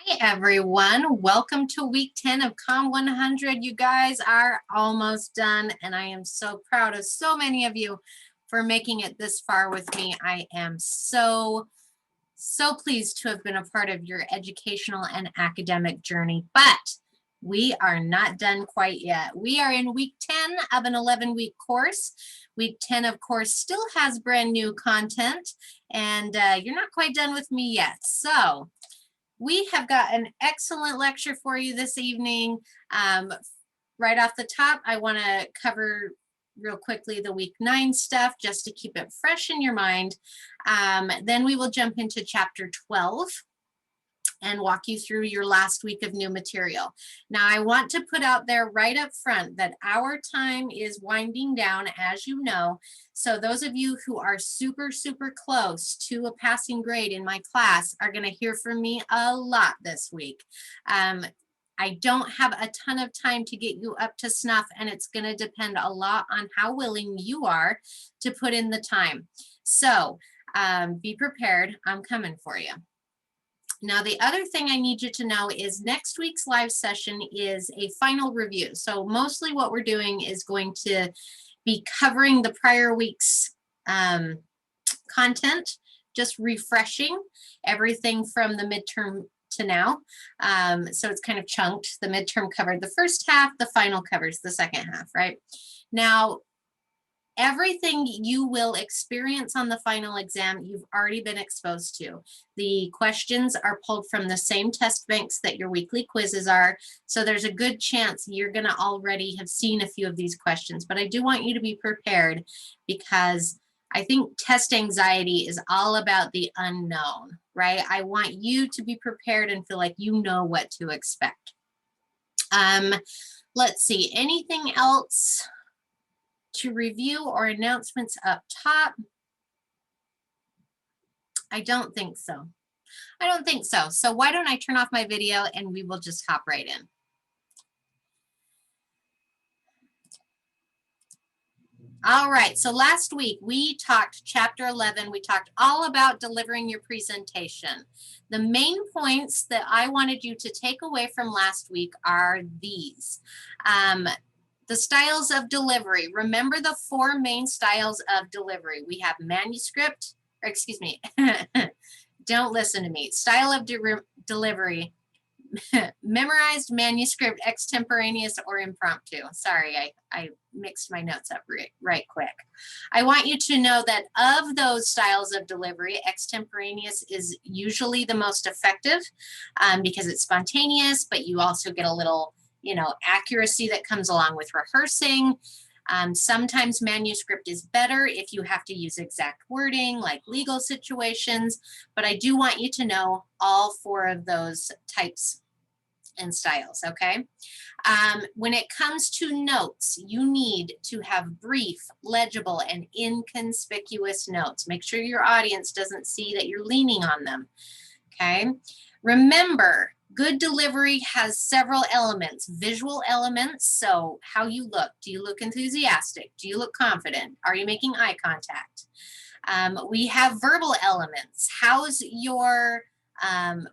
Hey everyone, welcome to week 10 of COM 100. You guys are almost done, and I am so proud of so many of you for making it this far with me. I am so pleased to have been a part of your educational and academic journey, but we are not done quite yet. We are in week 10 of an 11-week course. Week 10, of course, still has brand new content, and you're not quite done with me yet. So we have got an excellent lecture for you this evening. Right off the top, I want to cover real quickly the week 9 stuff just to keep it fresh in your mind. Then we will jump into chapter 12 and walk you through your last week of new material. Now, I want to put out there right up front that our time is winding down, as you know. So those of you who are super close to a passing grade in my class are going to hear from me a lot this week. I don't have a ton of time to get you up to snuff, and it's going to depend a lot on how willing you are to put in the time. So be prepared. I'm coming for you. Now, the other thing I need you to know is next week's live session is a final review. So mostly what we're doing is going to be covering the prior week's content, just refreshing everything from the midterm to now. So it's kind of chunked. The midterm covered the first half, the final covers the second half, right? Now, everything you will experience on the final exam, you've already been exposed to. The questions are pulled from the same test banks that your weekly quizzes are. So there's a good chance you're going to already have seen a few of these questions. But I do want you to be prepared, because I think test anxiety is all about the unknown, right? I want you to be prepared and feel like you know what to expect. Let's see, anything else to review or announcements up top? I don't think so. So why don't I turn off my video and we will just hop right in. All right, so last week we talked chapter 11. We talked all about delivering your presentation. The main points that I wanted you to take away from last week are these. The styles of delivery. Remember the 4 main styles of delivery. We have manuscript, or excuse me, don't listen to me. Style of delivery, memorized, manuscript, extemporaneous, or impromptu. Sorry, I mixed my notes up right quick. I want you to know that of those styles of delivery, extemporaneous is usually the most effective because it's spontaneous, but you also get a little accuracy that comes along with rehearsing. Sometimes manuscript is better if you have to use exact wording, like legal situations, but I do want you to know all 4 of those types and styles, okay? When it comes to notes, you need to have brief, legible, and inconspicuous notes. Make sure your audience doesn't see that you're leaning on them, okay? Remember, good delivery has several elements. Visual elements, so how you look. Do you look enthusiastic? Do you look confident? Are you making eye contact? We have verbal elements. How's your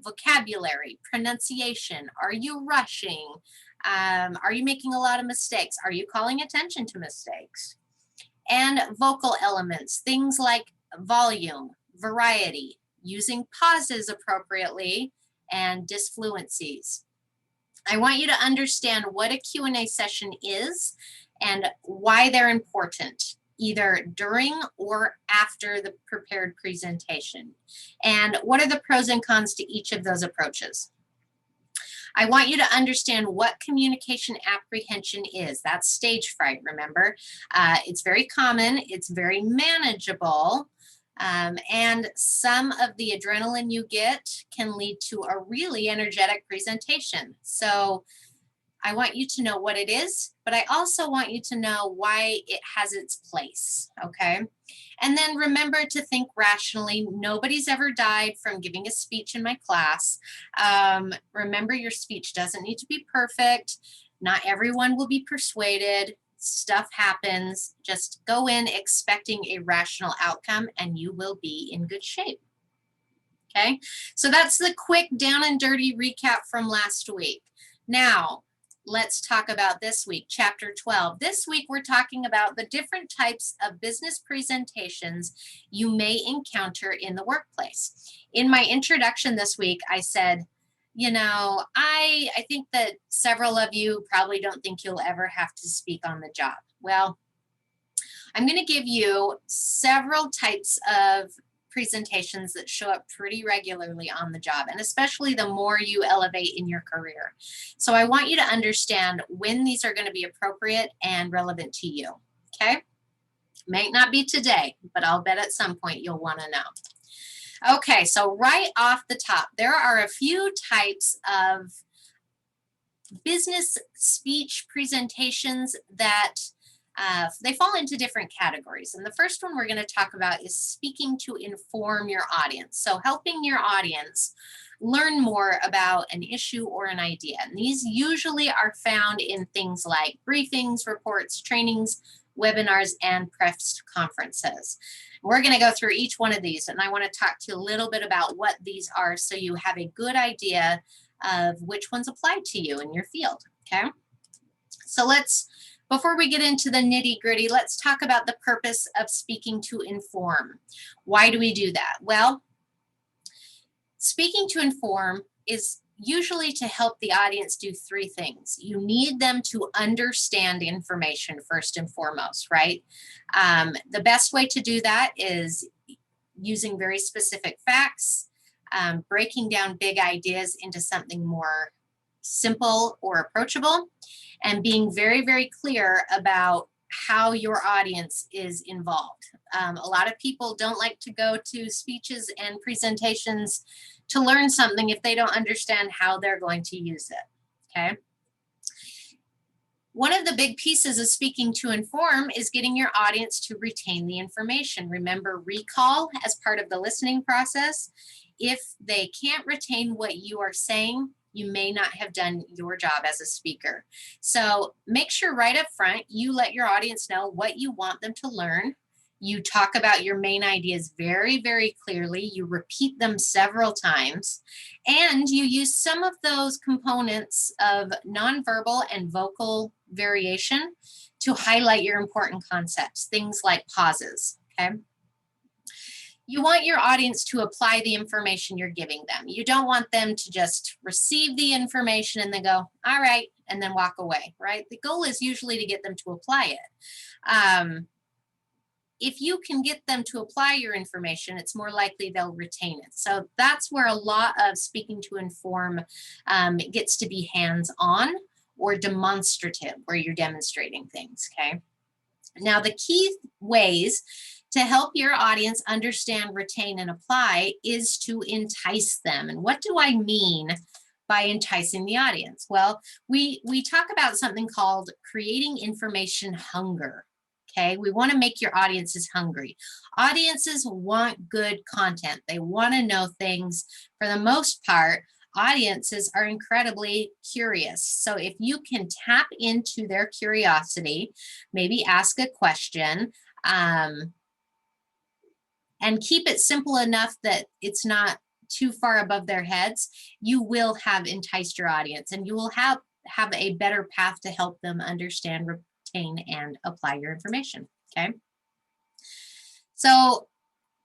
vocabulary, pronunciation? Are you rushing? Are you making a lot of mistakes? Are you calling attention to mistakes? And vocal elements, things like volume, variety, using pauses appropriately, and disfluencies. I want you to understand what a Q&A session is and why they're important, either during or after the prepared presentation. And what are the pros and cons to each of those approaches? I want you to understand what communication apprehension is. That's stage fright, remember? It's very common, it's very manageable, and some of the adrenaline you get can lead to a really energetic presentation. So I want you to know what it is, but I also want you to know why it has its place, okay? And then remember to think rationally. Nobody's ever died from giving a speech in my class. Remember, your speech doesn't need to be perfect. Not everyone will be persuaded. Stuff happens. Just go in expecting a rational outcome and you will be in good shape. Okay, so that's the quick down and dirty recap from last week. Now, let's talk about this week, chapter 12. This week, we're talking about the different types of business presentations you may encounter in the workplace. In my introduction this week, I said, you know, I think that several of you probably don't think you'll ever have to speak on the job. Well, I'm going to give you several types of presentations that show up pretty regularly on the job, and especially the more you elevate in your career. So I want you to understand when these are going to be appropriate and relevant to you. Okay? Might not be today, but I'll bet at some point you'll want to know. Okay, so right off the top, there are a few types of business speech presentations that they fall into different categories. And the first one we're going to talk about is speaking to inform your audience. So helping your audience learn more about an issue or an idea. And these usually are found in things like briefings, reports, trainings, webinars, and press conferences. We're going to go through each one of these, and I want to talk to you a little bit about what these are so you have a good idea of which ones apply to you in your field. Okay, so before we get into the nitty gritty, let's talk about the purpose of speaking to inform. Why do we do that? Well, speaking to inform is usually to help the audience do three things. You need them to understand information first and foremost, right? The best way to do that is using very specific facts, breaking down big ideas into something more simple or approachable, and being very, very clear about how your audience is involved. A lot of people don't like to go to speeches and presentations to learn something if they don't understand how they're going to use it, okay? One of the big pieces of speaking to inform is getting your audience to retain the information. Remember recall as part of the listening process. If they can't retain what you are saying, you may not have done your job as a speaker. So make sure right up front, you let your audience know what you want them to learn. You talk about your main ideas very, very clearly. You repeat them several times, and you use some of those components of nonverbal and vocal variation to highlight your important concepts, things like pauses, okay? You want your audience to apply the information you're giving them. You don't want them to just receive the information and then go, all right, and then walk away, right? The goal is usually to get them to apply it. If you can get them to apply your information, it's more likely they'll retain it. So that's where a lot of speaking to inform gets to be hands-on or demonstrative, where you're demonstrating things, okay? Now, the key ways to help your audience understand, retain, and apply is to entice them. And what do I mean by enticing the audience? Well, we talk about something called creating information hunger. Okay, we want to make your audiences hungry. Audiences want good content. They want to know things. For the most part, audiences are incredibly curious. So if you can tap into their curiosity, maybe ask a question, and keep it simple enough that it's not too far above their heads, you will have enticed your audience, and you will have a better path to help them understand, retain, and apply your information, okay? So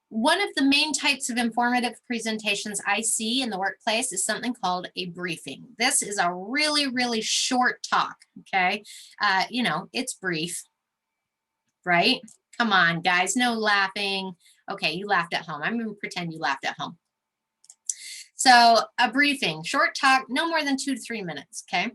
one of the main types of informative presentations I see in the workplace is something called a briefing. This is a really, really short talk, okay? You know, it's brief, right? Come on, guys, no laughing. Okay, you laughed at home. I'm going to pretend you laughed at home. So a briefing, short talk, no more than 2 to 3 minutes, okay?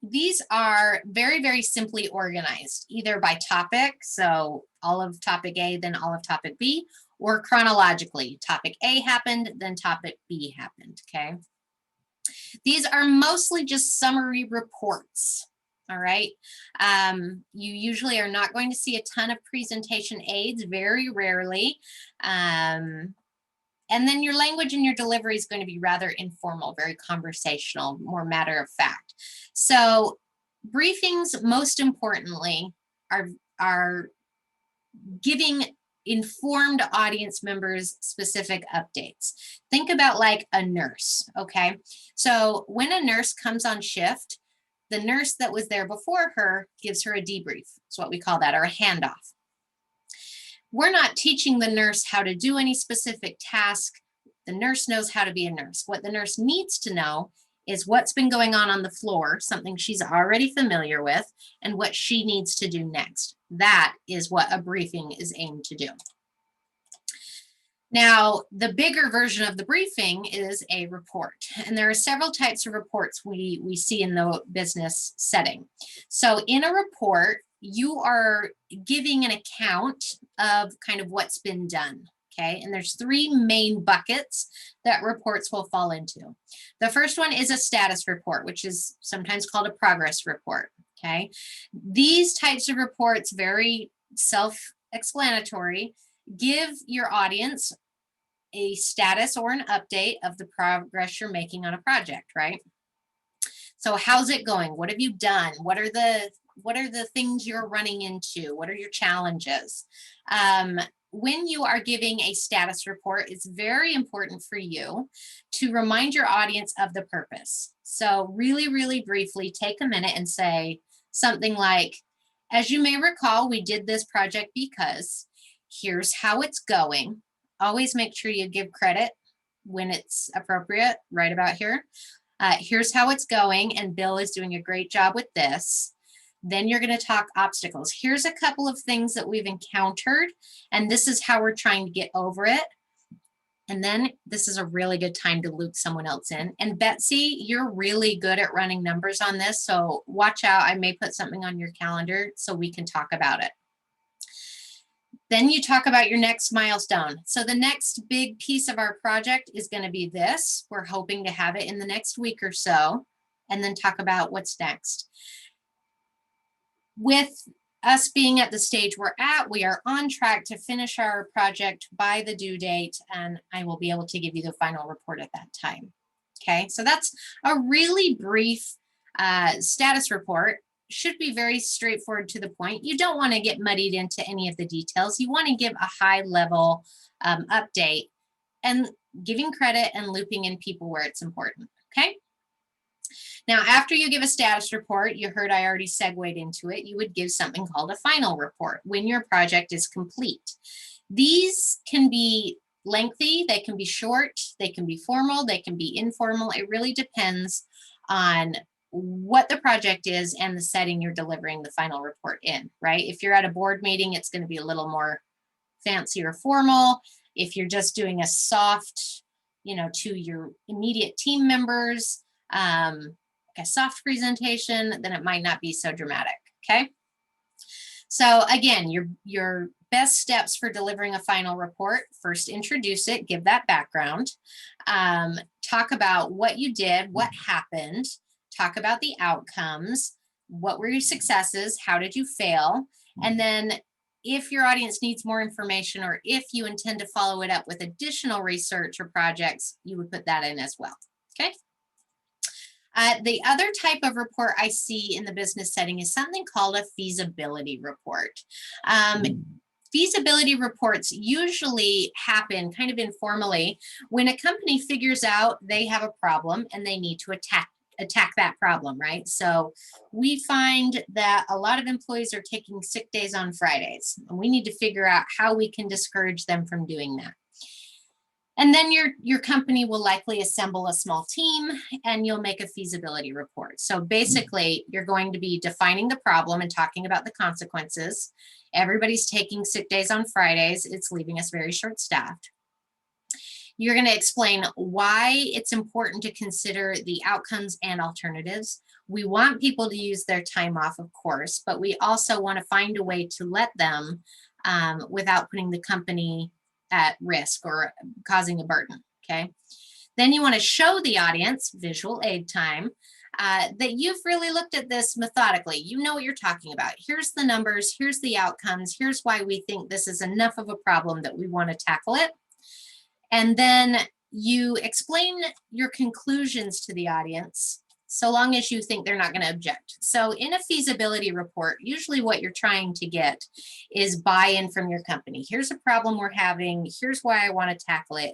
These are very, very simply organized, either by topic, so all of topic A, then all of topic B, or chronologically. Topic A happened, then topic B happened, okay? These are mostly just summary reports, all right? You usually are not going to see a ton of presentation aids, very rarely. And then your language and your delivery is going to be rather informal, very conversational, more matter of fact. So briefings, most importantly, are giving informed audience members specific updates. Think about like a nurse, okay? So when a nurse comes on shift, the nurse that was there before her gives her a debrief. It's what we call that, or a handoff. We're not teaching the nurse how to do any specific task. The nurse knows how to be a nurse. What the nurse needs to know is what's been going on the floor, something she's already familiar with, and what she needs to do next. That is what a briefing is aimed to do. Now, the bigger version of the briefing is a report, and there are several types of reports we see in the business setting. So in a report, you are giving an account of kind of what's been done, okay? And there's three main buckets that reports will fall into. The first one is a status report, which is sometimes called a progress report, okay? These types of reports, very self-explanatory, give your audience a status or an update of the progress you're making on a project, right? So how's it going? What have you done? What are the things you're running into? What are your challenges? When you are giving a status report, it's very important for you to remind your audience of the purpose. So really, really briefly, take a minute and say something like, as you may recall, we did this project because here's how it's going. Always make sure you give credit when it's appropriate, right about here. Here's how it's going, and Bill is doing a great job with this. Then you're going to talk obstacles. Here's a couple of things that we've encountered, and this is how we're trying to get over it. And then this is a really good time to loop someone else in. And Betsy, you're really good at running numbers on this, so watch out. I may put something on your calendar so we can talk about it. Then you talk about your next milestone. So the next big piece of our project is going to be this. We're hoping to have it in the next week or so, and then talk about what's next. With us being at the stage we're at, we are on track to finish our project by the due date, and I will be able to give you the final report at that time. Okay, so that's a really brief status report. Should be very straightforward to the point. You don't want to get muddied into any of the details. You want to give a high level update and giving credit and looping in people where it's important, okay? Now, after you give a status report, you heard I already segued into it, you would give something called a final report when your project is complete. These can be lengthy, they can be short, they can be formal, they can be informal. It really depends on what the project is and the setting you're delivering the final report in, right? If you're at a board meeting, it's going to be a little more fancy or formal. If you're just doing a soft, to your immediate team members, a soft presentation, then it might not be so dramatic, okay? So again, your best steps for delivering a final report: first, introduce it, give that background, talk about what you did, what happened, talk about the outcomes, what were your successes, how did you fail, and then if your audience needs more information or if you intend to follow it up with additional research or projects, you would put that in as well, okay? The other type of report I see in the business setting is something called a feasibility report. Feasibility reports usually happen kind of informally when a company figures out they have a problem and they need to attack that problem, right? So we find that a lot of employees are taking sick days on Fridays, and we need to figure out how we can discourage them from doing that. And then your company will likely assemble a small team and you'll make a feasibility report. So basically, you're going to be defining the problem and talking about the consequences. Everybody's taking sick days on Fridays. It's leaving us very short-staffed. You're going to explain why it's important to consider the outcomes and alternatives. We want people to use their time off, of course, but we also want to find a way to let them without putting the company at risk or causing a burden, okay? Then you want to show the audience, visual aid time, that you've really looked at this methodically. You know what you're talking about. Here's the numbers, here's the outcomes, here's why we think this is enough of a problem that we want to tackle it. And then you explain your conclusions to the audience so long as you think they're not going to object. So in a feasibility report, usually what you're trying to get is buy-in from your company. Here's a problem we're having. Here's why I want to tackle it.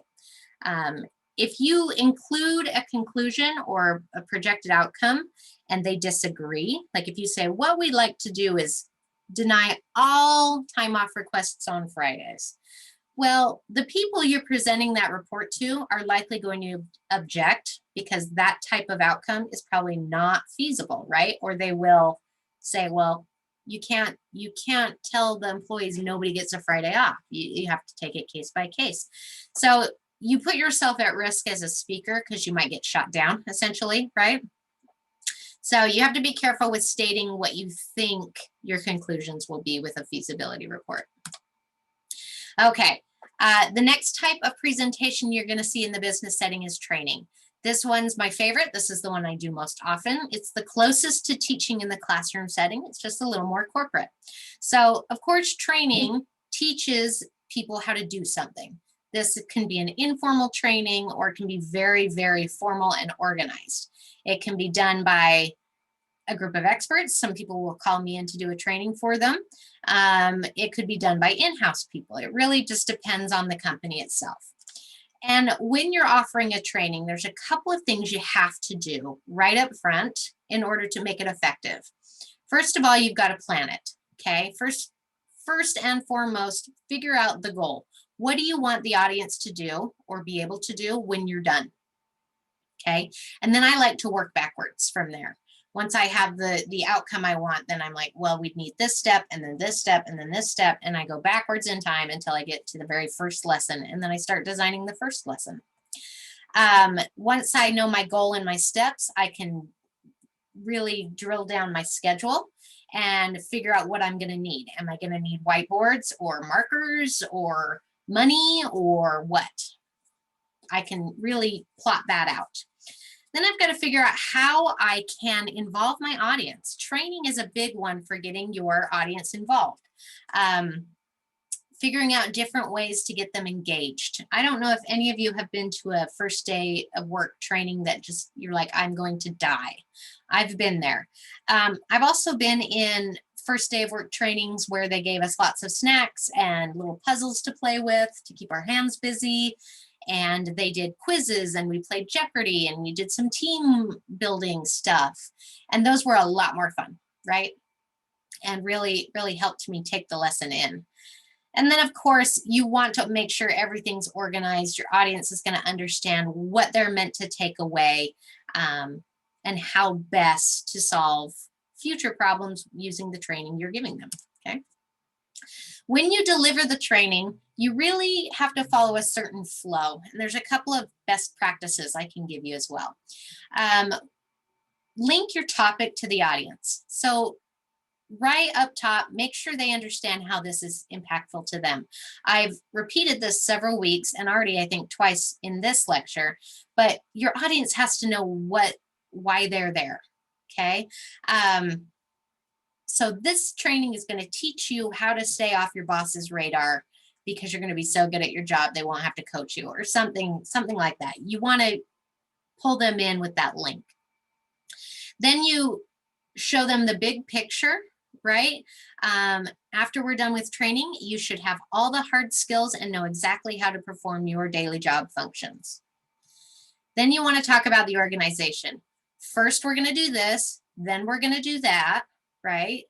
If you include a conclusion or a projected outcome and they disagree, like if you say, what we'd like to do is deny all time off requests on Fridays. Well, the people you're presenting that report to are likely going to object because that type of outcome is probably not feasible, right? Or they will say, well, you can't tell the employees nobody gets a Friday off. You have to take it case by case. So you put yourself at risk as a speaker because you might get shot down, essentially, right? So you have to be careful with stating what you think your conclusions will be with a feasibility report. Okay, the next type of presentation you're going to see in the business setting is training. This one's my favorite. This is the one I do most often. It's the closest to teaching in the classroom setting. It's just a little more corporate. So, of course, training teaches people how to do something. This can be an informal training or it can be very, very formal and organized. It can be done by a group of experts. Some people will call me in to do a training for them. It could be done by in-house people. It really just depends on the company itself. And when you're offering a training, there's a couple of things you have to do right up front in order to make it effective. First of all, you've got to plan it, okay? First and foremost, figure out the goal. What do you want the audience to do or be able to do when you're done, okay? And then I like to work backwards from there. Once I have the outcome I want, then I'm like, well, we'd need this step and then this step and then this step. And I go backwards in time until I get to the very first lesson. And then I start designing the first lesson. Once I know my goal and my steps, I can really drill down my schedule and figure out what I'm going to need. Am I going to need whiteboards or markers or money or what? I can really plot that out. Then I've got to figure out how I can involve my audience. Training is a big one for getting your audience involved. Figuring out different ways to get them engaged. I don't know if any of you have been to a first day of work training that just, you're like, I'm going to die. I've been there. I've also been in first day of work trainings where they gave us lots of snacks and little puzzles to play with to keep our hands busy. And they did quizzes and we played Jeopardy and we did some team building stuff. And those were a lot more fun, right? And really, really helped me take the lesson in. And then, of course, you want to make sure everything's organized. Your audience is going to understand what they're meant to take away and how best to solve future problems using the training you're giving them, okay? When you deliver the training, you really have to follow a certain flow. And there's a couple of best practices I can give you as well. Link your topic to the audience. So right up top, make sure they understand how this is impactful to them. I've repeated this several weeks and already I think twice in this lecture, but your audience has to know why they're there, okay? So this training is going to teach you how to stay off your boss's radar because you're going to be so good at your job they won't have to coach you or something like that. You want to pull them in with that link. Then you show them the big picture, right? After we're done with training, you should have all the hard skills and know exactly how to perform your daily job functions. Then you want to talk about the organization. First, we're going to do this, then we're going to do that. Right?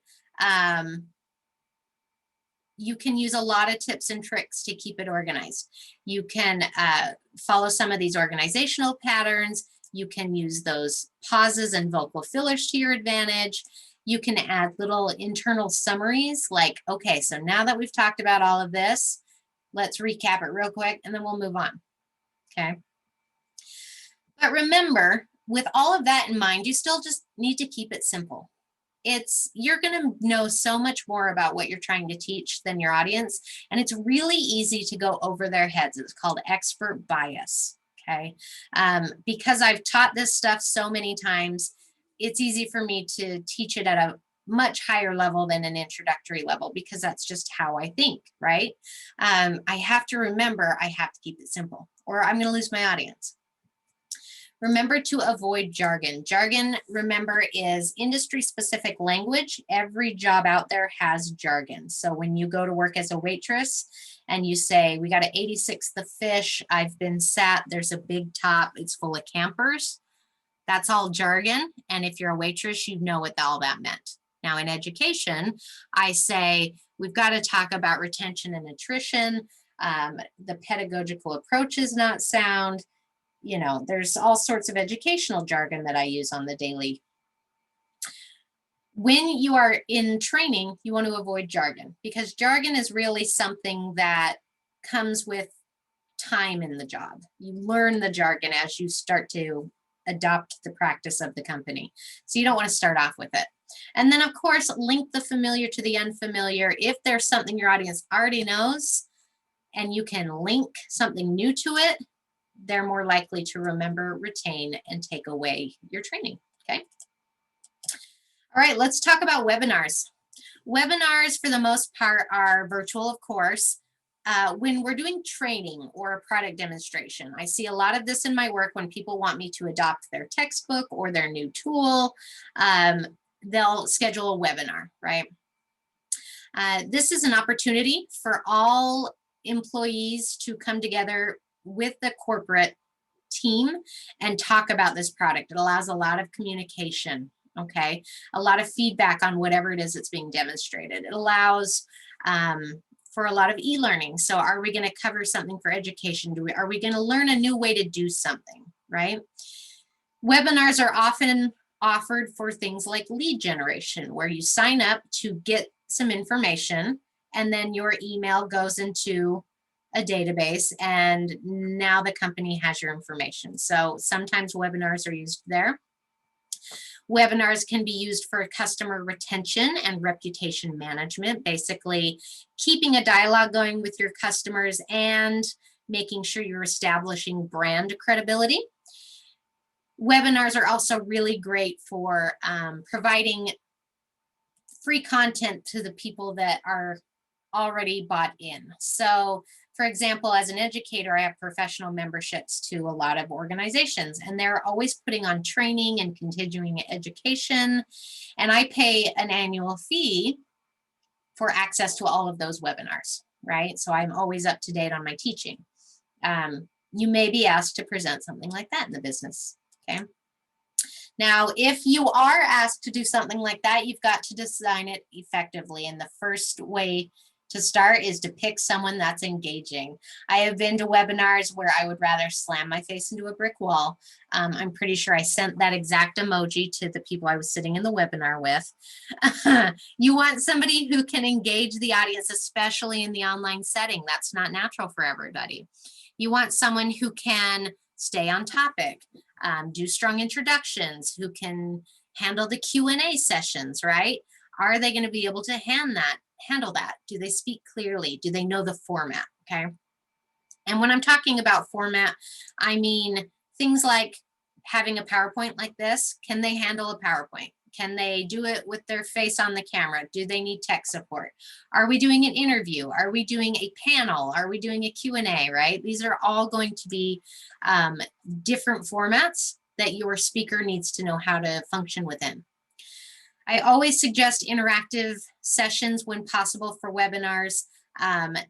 You can use a lot of tips and tricks to keep it organized. You can follow some of these organizational patterns. You can use those pauses and vocal fillers to your advantage. You can add little internal summaries like, okay, so now that we've talked about all of this, let's recap it real quick and then we'll move on, okay? But remember, with all of that in mind, you still just need to keep it simple. You're going to know so much more about what you're trying to teach than your audience. And it's really easy to go over their heads. It's called expert bias, okay? Because I've taught this stuff so many times, it's easy for me to teach it at a much higher level than an introductory level because that's just how I think, right? I have to remember I have to keep it simple or I'm going to lose my audience. Remember to avoid jargon. Jargon, remember, is industry-specific language. Every job out there has jargon. So when you go to work as a waitress and you say, we got to 86 the fish, I've been sat, there's a big top, it's full of campers. That's all jargon. And if you're a waitress, you know what all that meant. Now in education, I say, we've got to talk about retention and attrition. The pedagogical approach is not sound. You know, there's all sorts of educational jargon that I use on the daily. When you are in training, you want to avoid jargon, because jargon is really something that comes with time in the job. You learn the jargon as you start to adopt the practice of the company. So you don't want to start off with it. And then of course, link the familiar to the unfamiliar. If there's something your audience already knows and you can link something new to it, they're more likely to remember, retain, and take away your training, okay? All right, let's talk about webinars. Webinars, for the most part, are virtual, of course. When we're doing training or a product demonstration, I see a lot of this in my work when people want me to adopt their textbook or their new tool. They'll schedule a webinar, right? This is an opportunity for all employees to come together with the corporate team and talk about this product. It allows a lot of communication, okay? A lot of feedback on whatever it is that's being demonstrated. It allows for a lot of e-learning. So are we going to cover something for education? Are we going to learn a new way to do something, right? Webinars are often offered for things like lead generation, where you sign up to get some information and then your email goes into a database and now the company has your information. So sometimes webinars are used there. Webinars can be used for customer retention and reputation management, basically keeping a dialogue going with your customers and making sure you're establishing brand credibility. Webinars are also really great for providing free content to the people that are already bought in. So for example, as an educator, I have professional memberships to a lot of organizations, and they're always putting on training and continuing education. And I pay an annual fee for access to all of those webinars, right? So I'm always up to date on my teaching. You may be asked to present something like that in the business, okay? Now, if you are asked to do something like that, you've got to design it effectively. And the first way to start is to pick someone that's engaging. I have been to webinars where I would rather slam my face into a brick wall. I'm pretty sure I sent that exact emoji to the people I was sitting in the webinar with. You want somebody who can engage the audience, especially in the online setting. That's not natural for everybody. You want someone who can stay on topic, do strong introductions, who can handle the Q&A sessions, right? Are they going to be able to handle that? Do they speak clearly? Do they know the format? Okay. And when I'm talking about format, I mean things like having a PowerPoint like this. Can they handle a PowerPoint? Can they do it with their face on the camera? Do they need tech support? Are we doing an interview? Are we doing a panel? Are we doing a Q&A, right? These are all going to be different formats that your speaker needs to know how to function within. I always suggest interactive sessions when possible for webinars,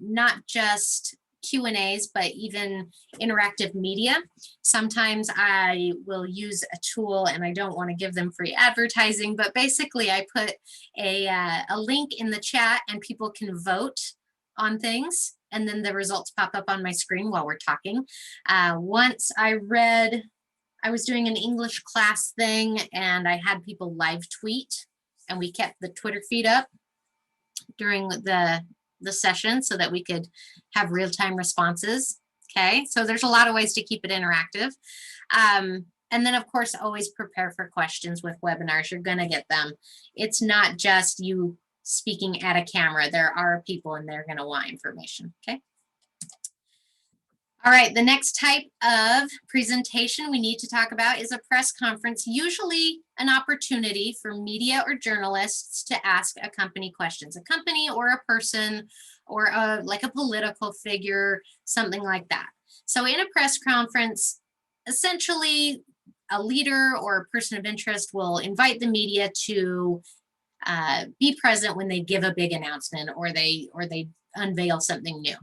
not just Q&As, but even interactive media. Sometimes I will use a tool, and I don't want to give them free advertising, but basically I put a link in the chat and people can vote on things, and then the results pop up on my screen while we're talking. Once I was doing an English class thing and I had people live tweet, and we kept the Twitter feed up during the session so that we could have real-time responses. Okay, so there's a lot of ways to keep it interactive. And then of course, always prepare for questions with webinars. You're gonna get them. It's not just you speaking at a camera. There are people and they're gonna want information, okay? All right, the next type of presentation we need to talk about is a press conference, usually an opportunity for media or journalists to ask a company questions, a company or a person or like a political figure, something like that. So in a press conference, essentially a leader or a person of interest will invite the media to be present when they give a big announcement or they unveil something new.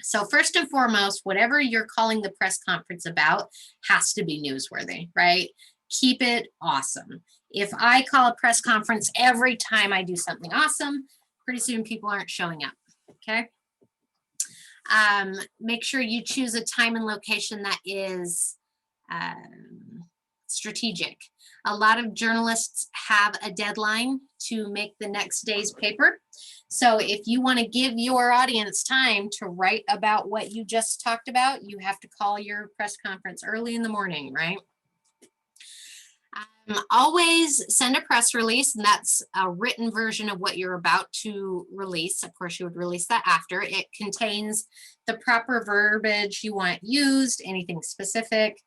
So first and foremost, whatever you're calling the press conference about has to be newsworthy, right? Keep it awesome. If I call a press conference every time I do something awesome, pretty soon people aren't showing up, okay? Make sure you choose a time and location that is strategic. A lot of journalists have a deadline to make the next day's paper. So if you want to give your audience time to write about what you just talked about, you have to call your press conference early in the morning, right? Always send a press release, and that's a written version of what you're about to release. Of course, you would release that after. It contains the proper verbiage you want used, anything specific.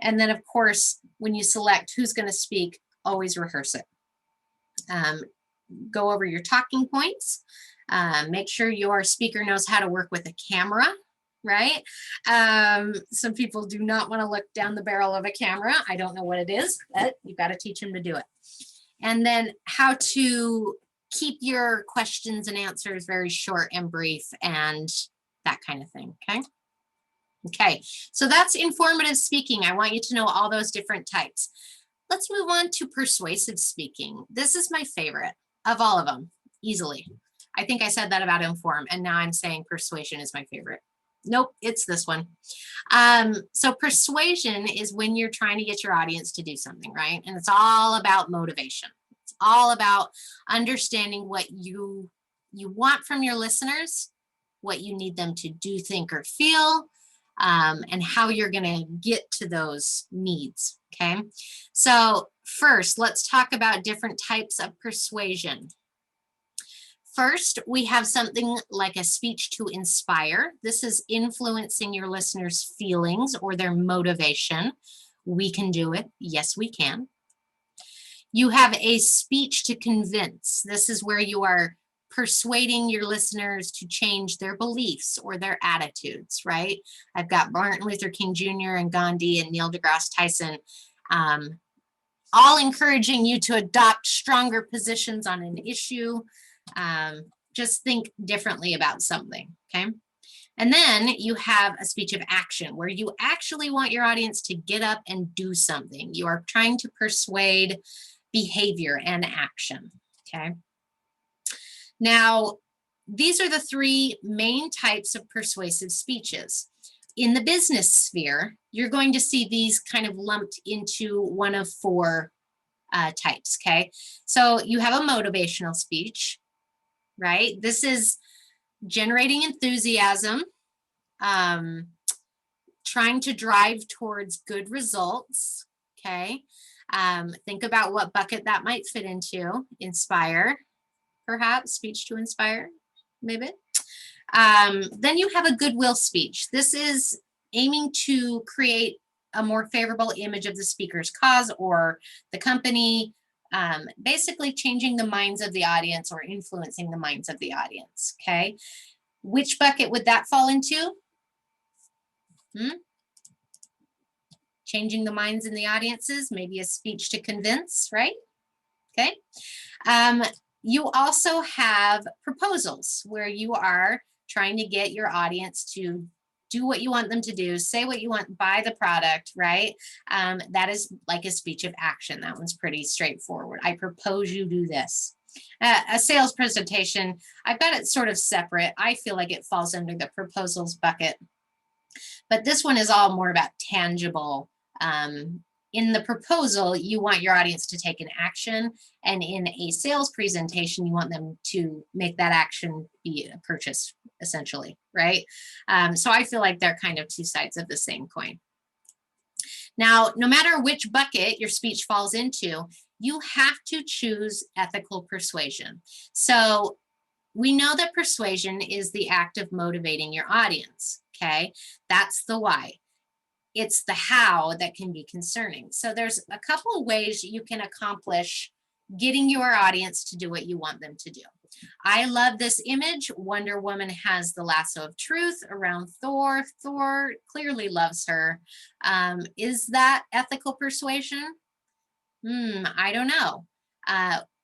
And then, of course, when you select who's going to speak, always rehearse it. Go over your talking points. Make sure your speaker knows how to work with a camera, right? Some people do not want to look down the barrel of a camera. I don't know what it is, but you've got to teach them to do it. And then how to keep your questions and answers very short and brief and that kind of thing, okay? Okay, so that's informative speaking. I want you to know all those different types. Let's move on to persuasive speaking. This is my favorite of all of them, easily. I think I said that about inform, and now I'm saying persuasion is my favorite. Nope, it's this one. So persuasion is when you're trying to get your audience to do something, right? And it's all about motivation. It's all about understanding what you want from your listeners, what you need them to do, think, or feel, and how you're going to get to those needs, okay? So first, let's talk about different types of persuasion. First, we have something like a speech to inspire. This is influencing your listeners' feelings or their motivation. We can do it. Yes, we can. You have a speech to convince. This is where you are persuading your listeners to change their beliefs or their attitudes, right? I've got Martin Luther King Jr. and Gandhi and Neil deGrasse Tyson all encouraging you to adopt stronger positions on an issue. Just think differently about something, okay? And then you have a speech of action where you actually want your audience to get up and do something. You are trying to persuade behavior and action, okay? Now, these are the three main types of persuasive speeches. In the business sphere, you're going to see these kind of lumped into one of four types, okay? So you have a motivational speech, right? This is generating enthusiasm, trying to drive towards good results, okay? Think about what bucket that might fit into. Inspire, perhaps, speech to inspire, maybe. Then you have a goodwill speech. This is aiming to create a more favorable image of the speaker's cause or the company, basically changing the minds of the audience or influencing the minds of the audience, okay? Which bucket would that fall into? Changing the minds in the audiences, maybe a speech to convince, right? Okay. You also have proposals where you are trying to get your audience to do what you want them to do, say what you want, buy the product, right? That is like a speech of action. That one's pretty straightforward. I propose you do this. A sales presentation, I've got it sort of separate. I feel like it falls under the proposals bucket. But this one is all more about tangible. In the proposal, you want your audience to take an action, and in a sales presentation, you want them to make that action be a purchase, essentially, right? So I feel like they're kind of two sides of the same coin. Now, no matter which bucket your speech falls into, you have to choose ethical persuasion. So we know that persuasion is the act of motivating your audience, okay? That's the why. It's the how that can be concerning. So there's a couple of ways you can accomplish getting your audience to do what you want them to do. I love this image. Wonder Woman has the lasso of truth around Thor. Thor clearly loves her. Is that ethical persuasion? I don't know.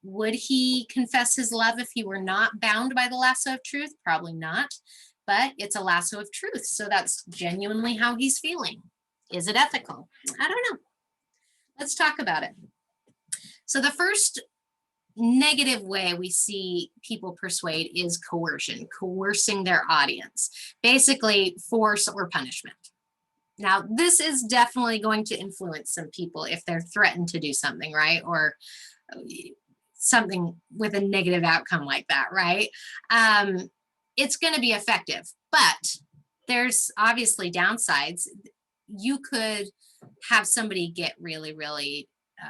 Would he confess his love if he were not bound by the lasso of truth? Probably not, but it's a lasso of truth. So that's genuinely how he's feeling. Is it ethical? I don't know. Let's talk about it. So the first negative way we see people persuade is coercion, coercing their audience, basically force or punishment. Now, this is definitely going to influence some people if they're threatened to do something, right? Or something with a negative outcome like that, right? It's going to be effective, but there's obviously downsides. You could have somebody get really, really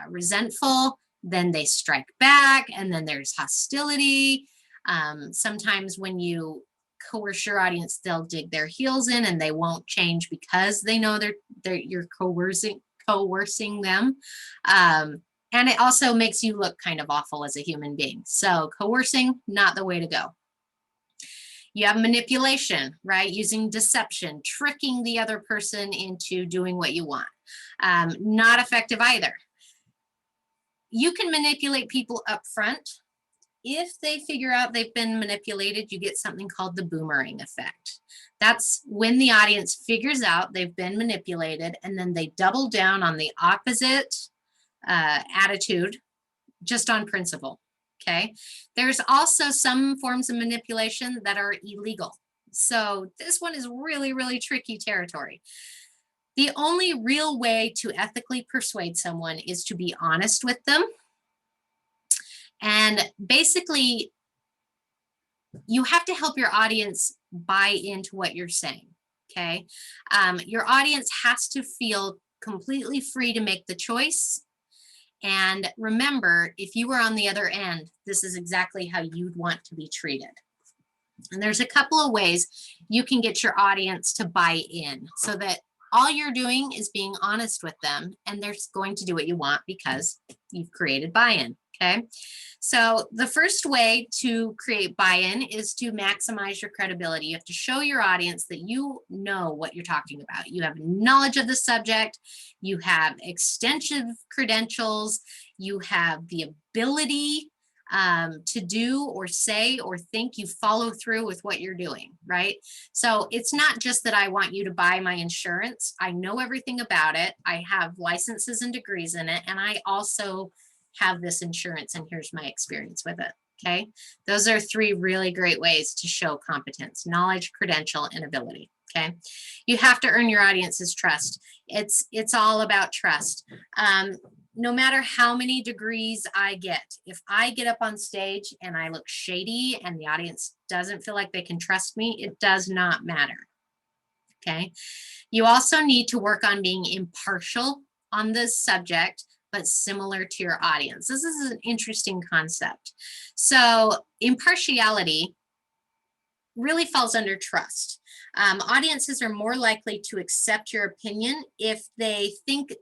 resentful, then they strike back, and then there's hostility. Sometimes when you coerce your audience, they'll dig their heels in and they won't change because they know you're coercing them. And it also makes you look kind of awful as a human being. So coercing, not the way to go. You have manipulation, right? Using deception, tricking the other person into doing what you want. Not effective either. You can manipulate people up front. If they figure out they've been manipulated, you get something called the boomerang effect. That's when the audience figures out they've been manipulated and then they double down on the opposite attitude just on principle. Okay. There's also some forms of manipulation that are illegal. So this one is really, really tricky territory. The only real way to ethically persuade someone is to be honest with them. And basically, you have to help your audience buy into what you're saying. Okay. Your audience has to feel completely free to make the choice. And remember, if you were on the other end, this is exactly how you'd want to be treated. And there's a couple of ways you can get your audience to buy in so that all you're doing is being honest with them and they're going to do what you want because you've created buy-in. Okay. So the first way to create buy-in is to maximize your credibility. You have to show your audience that you know what you're talking about. You have knowledge of the subject. You have extensive credentials. You have the ability to do or say or think. You follow through with what you're doing, right? So it's not just that I want you to buy my insurance. I know everything about it. I have licenses and degrees in it. And I also have this insurance and here's my experience with it. Okay. Those are three really great ways to show competence: knowledge, credential, and ability. Okay. You have to earn your audience's trust. It's all about trust. No matter how many degrees I get, if I get up on stage and I look shady and the audience doesn't feel like they can trust me, it does not matter. Okay. You also need to work on being impartial on this subject, but similar to your audience. This is an interesting concept. So impartiality really falls under trust. Audiences are more likely to accept your opinion if they think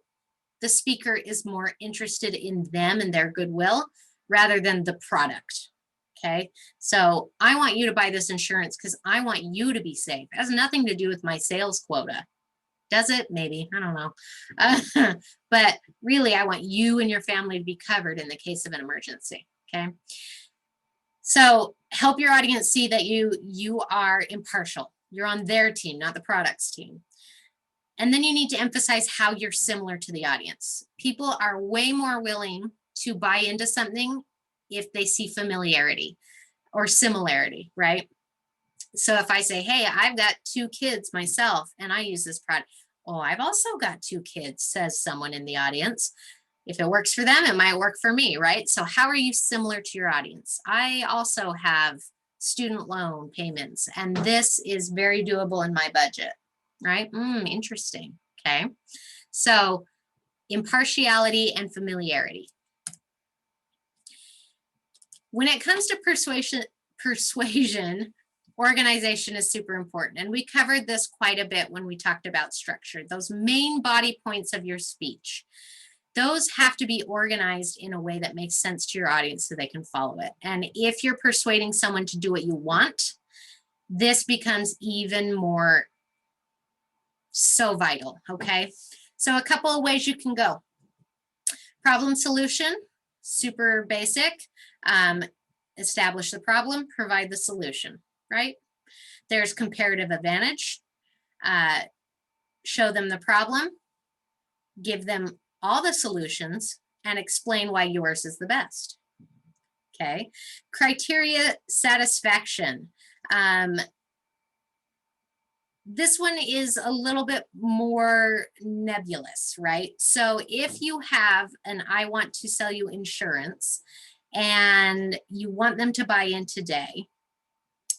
the speaker is more interested in them and their goodwill rather than the product. Okay, so I want you to buy this insurance because I want you to be safe. It has nothing to do with my sales quota. Does it? Maybe. I don't know. But really, I want you and your family to be covered in the case of an emergency. Okay. So help your audience see that you are impartial. You're on their team, not the product's team. And then you need to emphasize how you're similar to the audience. People are way more willing to buy into something if they see familiarity or similarity, right? So if I say, hey, I've got 2 kids myself and I use this product. Oh, I've also got 2 kids, says someone in the audience. If it works for them, it might work for me, right? So how are you similar to your audience? I also have student loan payments, and this is very doable in my budget, right? Interesting. Okay. So impartiality and familiarity. When it comes to persuasion, organization is super important. And we covered this quite a bit when we talked about structure, those main body points of your speech. those have to be organized in a way that makes sense to your audience so they can follow it. And if you're persuading someone to do what you want, this becomes even more so vital, okay? So a couple of ways you can go. Problem solution, super basic. Establish the problem, provide the solution, right? There's comparative advantage. Show them the problem, give them all the solutions, and explain why yours is the best. Okay. Criteria satisfaction. This one is a little bit more nebulous, right? So if you have an I want to sell you insurance and you want them to buy in today,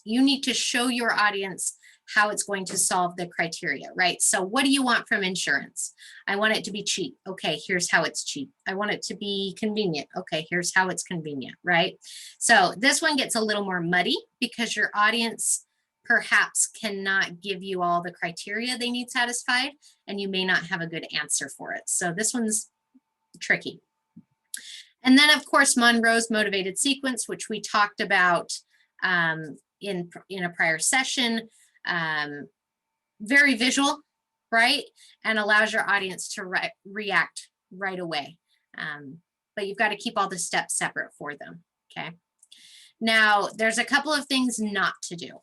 you need to show your audience how it's going to solve the criteria, right? So what do you want from insurance? I want it to be cheap. Okay, here's how it's cheap. I want it to be convenient. Okay, here's how it's convenient, right? So this one gets a little more muddy because your audience perhaps cannot give you all the criteria they need satisfied, and you may not have a good answer for it. So this one's tricky. And then, of course, Monroe's motivated sequence, which we talked about in a prior session. Very visual, right? And allows your audience to react right away. But you've got to keep all the steps separate for them, okay? Now, there's a couple of things not to do.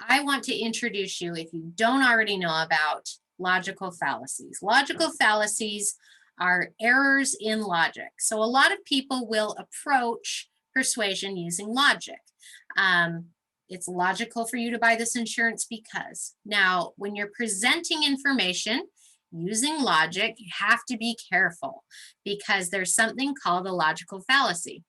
I want to introduce you, if you don't already know about logical fallacies. Logical fallacies are errors in logic. So a lot of people will approach persuasion using logic. It's logical for you to buy this insurance because. Now, when you're presenting information using logic, you have to be careful because there's something called a logical fallacy.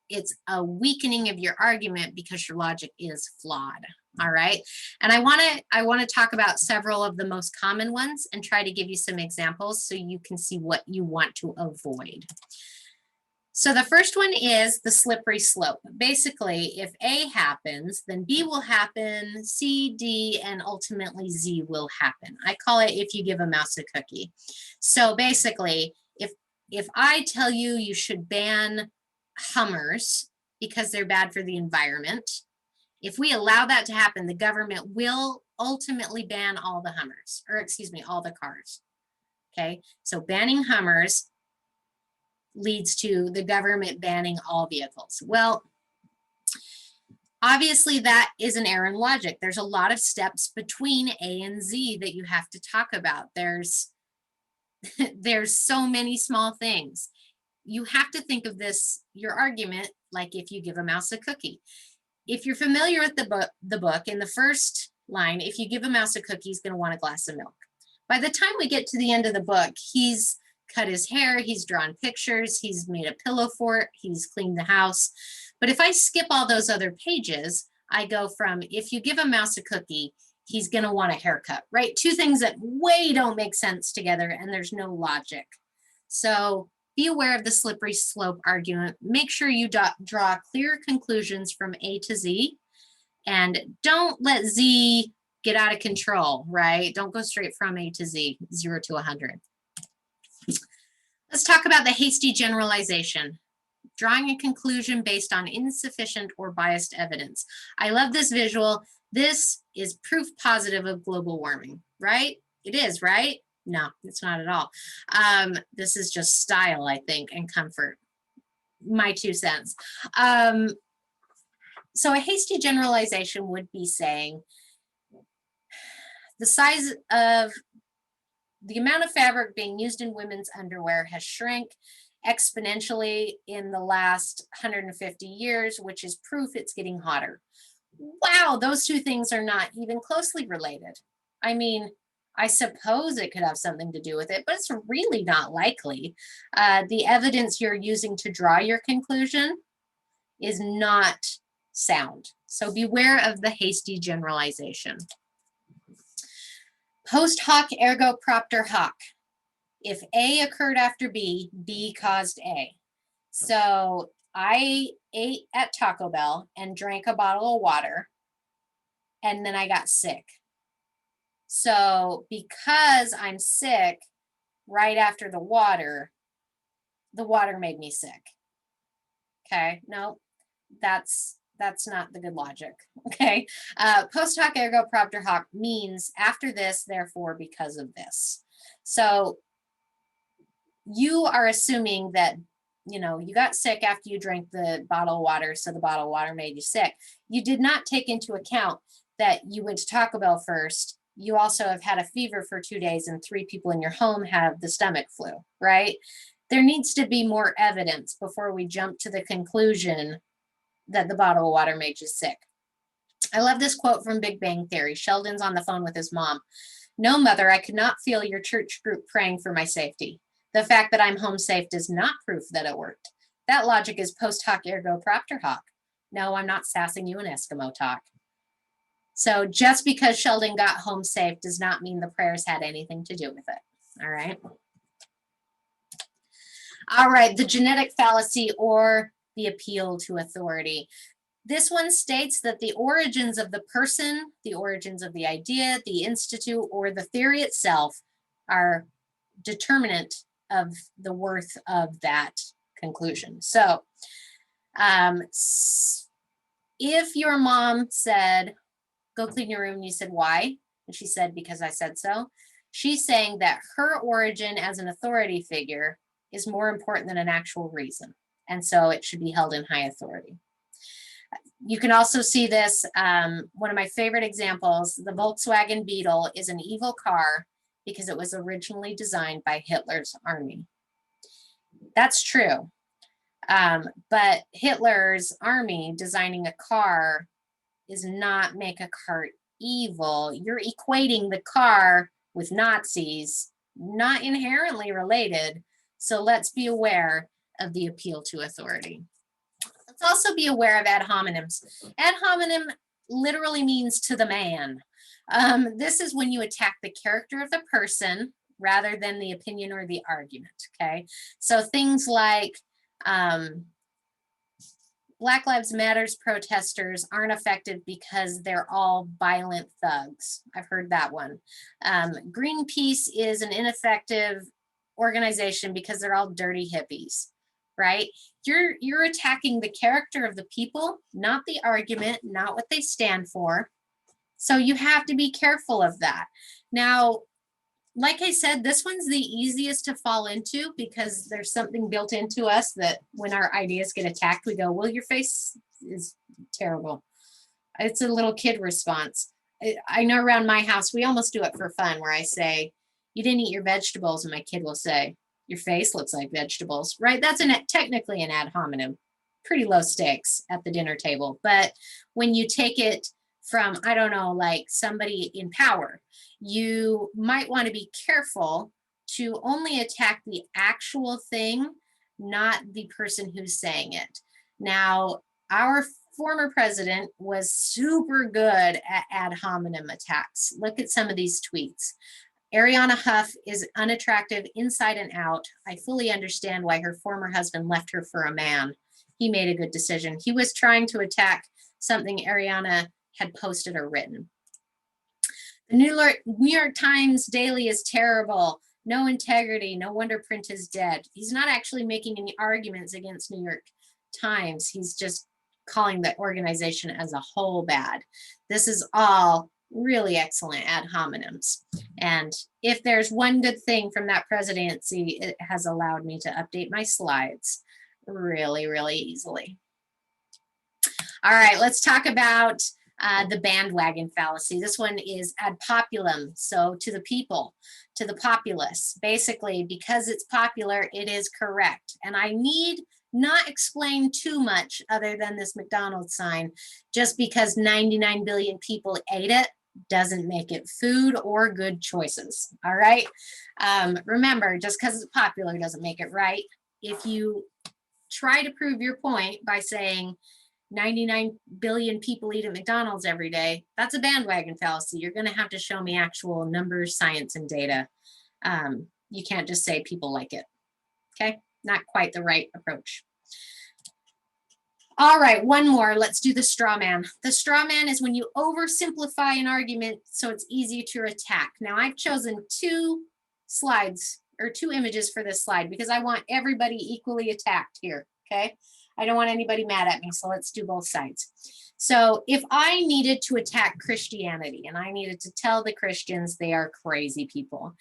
It's a weakening of your argument because your logic is flawed. All right. And I want to talk about several of the most common ones and try to give you some examples so you can see what you want to avoid. So the first one is the slippery slope. Basically, if A happens, then B will happen, C, D, and ultimately Z will happen. I call it if you give a mouse a cookie. So basically, if I tell you you should ban Hummers because they're bad for the environment, if we allow that to happen, the government will ultimately ban all the Hummers, or excuse me, all the cars. Okay, so banning Hummers leads to the government banning all vehicles. Well, obviously that is an error in logic. There's a lot of steps between A and Z that you have to talk about. There's so many small things. You have to think of this, your argument, like if you give a mouse a cookie. If you're familiar with the book, in the first line, if you give a mouse a cookie, he's going to want a glass of milk. By the time we get to the end of the book, he's cut his hair, he's drawn pictures, he's made a pillow fort, he's cleaned the house. But if I skip all those other pages, I go from if you give a mouse a cookie, he's going to want a haircut, right? Two things that way don't make sense together, and there's no logic. So be aware of the slippery slope argument. Make sure you draw clear conclusions from A to Z, and don't let Z get out of control, right? Don't go straight from A to Z, 0 to 100. Let's talk about the hasty generalization. Drawing a conclusion based on insufficient or biased evidence. I love this visual. This is proof positive of global warming, right? It is, right? No, it's not at all. This is just style, I think, and comfort. My 2 cents. So a hasty generalization would be saying the amount of fabric being used in women's underwear has shrank exponentially in the last 150 years, which is proof it's getting hotter. Wow, those two things are not even closely related. I mean, I suppose it could have something to do with it, but it's really not likely. The evidence you're using to draw your conclusion is not sound. So beware of the hasty generalization. Post hoc ergo propter hoc. If A occurred after B, B caused A. So I ate at Taco Bell and drank a bottle of water, and then I got sick. So because I'm sick, right after the water made me sick. Okay, no, that's not the good logic. Okay, post hoc ergo propter hoc means after this, therefore, because of this. So you are assuming that, you know, you got sick after you drank the bottle of water, so the bottle of water made you sick. You did not take into account that you went to Taco Bell first. You also have had a fever for 2 days and 3 people in your home have the stomach flu, right? There needs to be more evidence before we jump to the conclusion that the bottle of water made you sick. I love this quote from Big Bang Theory. Sheldon's on the phone with his mom. No, mother, I could not feel your church group praying for my safety. The fact that I'm home safe does not prove that it worked. That logic is post hoc ergo propter hoc. No, I'm not sassing you in Eskimo talk. So just because Sheldon got home safe does not mean the prayers had anything to do with it. All right. All right, the genetic fallacy or the appeal to authority. This one states that the origins of the person, the origins of the idea, the institute, or the theory itself are determinant of the worth of that conclusion. So if your mom said, go clean your room, and you said, why? And she said, because I said so. She's saying that her origin as an authority figure is more important than an actual reason. And so it should be held in high authority. You can also see this, one of my favorite examples, the Volkswagen Beetle is an evil car because it was originally designed by Hitler's army. That's true. But Hitler's army designing a car is not make a car evil. You're equating the car with Nazis, not inherently related. So let's be aware of the appeal to authority. Let's also be aware of ad hominems. Ad hominem literally means to the man. This is when you attack the character of the person rather than the opinion or the argument, okay? So things like Black Lives Matters protesters aren't effective because they're all violent thugs. I've heard that one. Greenpeace is an ineffective organization because they're all dirty hippies, right? You're attacking the character of the people, not the argument, not what they stand for. So you have to be careful of that. Now, like I said, this one's the easiest to fall into because there's something built into us that when our ideas get attacked, we go, well, your face is terrible. It's a little kid response. I know around my house, we almost do it for fun where I say, you didn't eat your vegetables. And my kid will say, your face looks like vegetables, right? That's technically an ad hominem, pretty low stakes at the dinner table. But when you take it from, I don't know, like somebody in power, you might want to be careful to only attack the actual thing, not the person who's saying it. Now, our former president was super good at ad hominem attacks. Look at some of these tweets. Ariana Huff is unattractive inside and out. I fully understand why her former husband left her for a man. He made a good decision. He was trying to attack something Ariana had posted or written. The New York Times Daily is terrible. No integrity. No wonder print is dead. He's not actually making any arguments against New York Times. He's just calling the organization as a whole bad. This is all really excellent ad hominems. And if there's one good thing from that presidency, it has allowed me to update my slides really, really easily. All right, let's talk about the bandwagon fallacy. This one is ad populum, so to the people, to the populace. Basically, because it's popular, it is correct. And I need not explain too much other than this McDonald's sign. Just because 99 billion people ate it doesn't make it food or good choices, all right? Remember, just because it's popular doesn't make it right. If you try to prove your point by saying 99 billion people eat at McDonald's every day, that's a bandwagon fallacy. You're going to have to show me actual numbers, science, and data. You can't just say people like it. Okay, not quite the right approach. All right, one more. Let's do the straw man. The straw man is when you oversimplify an argument so it's easy to attack. Now, I've chosen 2 slides or two images for this slide because I want everybody equally attacked here, okay? I don't want anybody mad at me, so let's do both sides. So if I needed to attack Christianity and I needed to tell the Christians they are crazy people,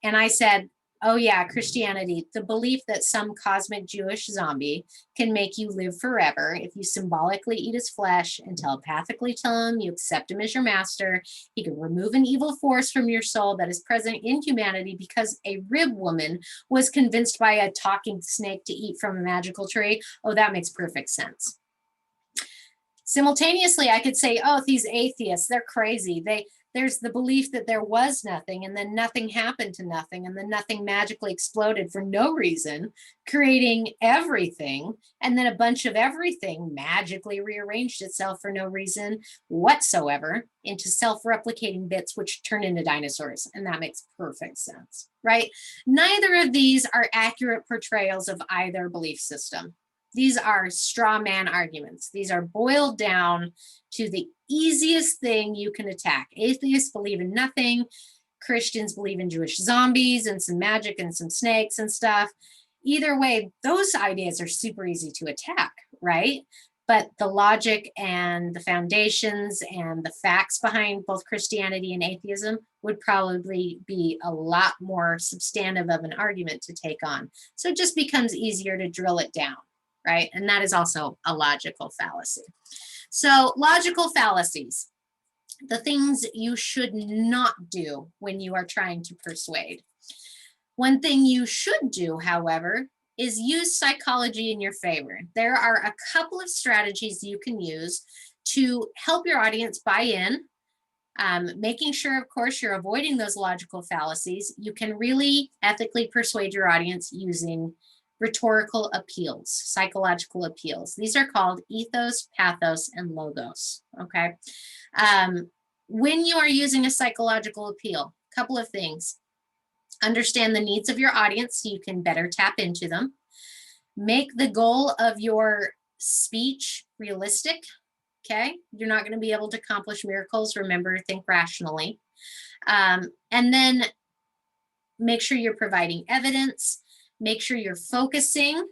and I said, oh yeah, Christianity, the belief that some cosmic Jewish zombie can make you live forever if you symbolically eat his flesh and telepathically tell him you accept him as your master. He can remove an evil force from your soul that is present in humanity because a rib woman was convinced by a talking snake to eat from a magical tree. Oh, that makes perfect sense. Simultaneously, I could say, oh, these atheists, they're crazy. There's the belief that there was nothing and then nothing happened to nothing and then nothing magically exploded for no reason, creating everything. And then a bunch of everything magically rearranged itself for no reason whatsoever into self-replicating bits, which turn into dinosaurs. And that makes perfect sense, right? Neither of these are accurate portrayals of either belief system. These are straw man arguments. These are boiled down to the easiest thing you can attack. Atheists believe in nothing. Christians believe in Jewish zombies and some magic and some snakes and stuff. Either way, those ideas are super easy to attack, right? But the logic and the foundations and the facts behind both Christianity and atheism would probably be a lot more substantive of an argument to take on. So it just becomes easier to drill it down, right? And that is also a logical fallacy. So logical fallacies, the things you should not do when you are trying to persuade. One thing you should do, however, is use psychology in your favor. There are a couple of strategies you can use to help your audience buy in, making sure, of course, you're avoiding those logical fallacies. You can really ethically persuade your audience using rhetorical appeals, psychological appeals. These are called ethos, pathos, and logos, okay? When you are using a psychological appeal, a couple of things. Understand the needs of your audience so you can better tap into them. Make the goal of your speech realistic, okay? You're not gonna be able to accomplish miracles. Remember, think rationally. And then make sure you're providing evidence. Make sure you're focusing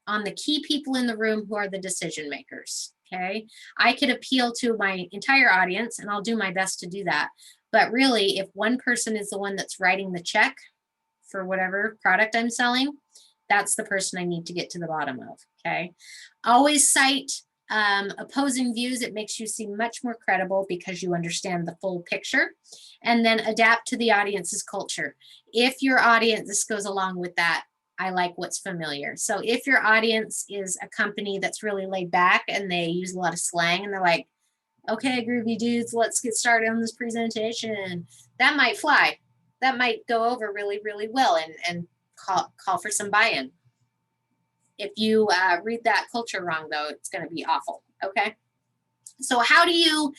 on the key people in the room who are the decision makers, okay? I could appeal to my entire audience, and I'll do my best to do that. But really, if one person is the one that's writing the check for whatever product I'm selling, that's the person I need to get to the bottom of, okay? Always cite opposing views. It makes you seem much more credible because you understand the full picture. And then adapt to the audience's culture. If your audience, this goes along with that, I like what's familiar. So if your audience is a company that's really laid back and they use a lot of slang and they're like, okay, groovy dudes, let's get started on this presentation, that might fly. That might go over really, really well and call for some buy-in. If you read that culture wrong, though, it's going to be awful, okay? So how do you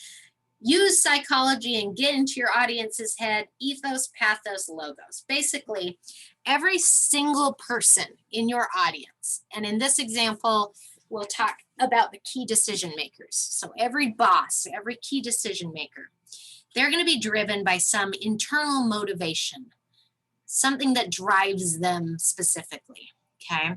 use psychology and get into your audience's head? Ethos, pathos, logos. Basically, every single person in your audience, and in this example, we'll talk about the key decision makers. So every boss, every key decision maker, they're going to be driven by some internal motivation, something that drives them specifically, okay?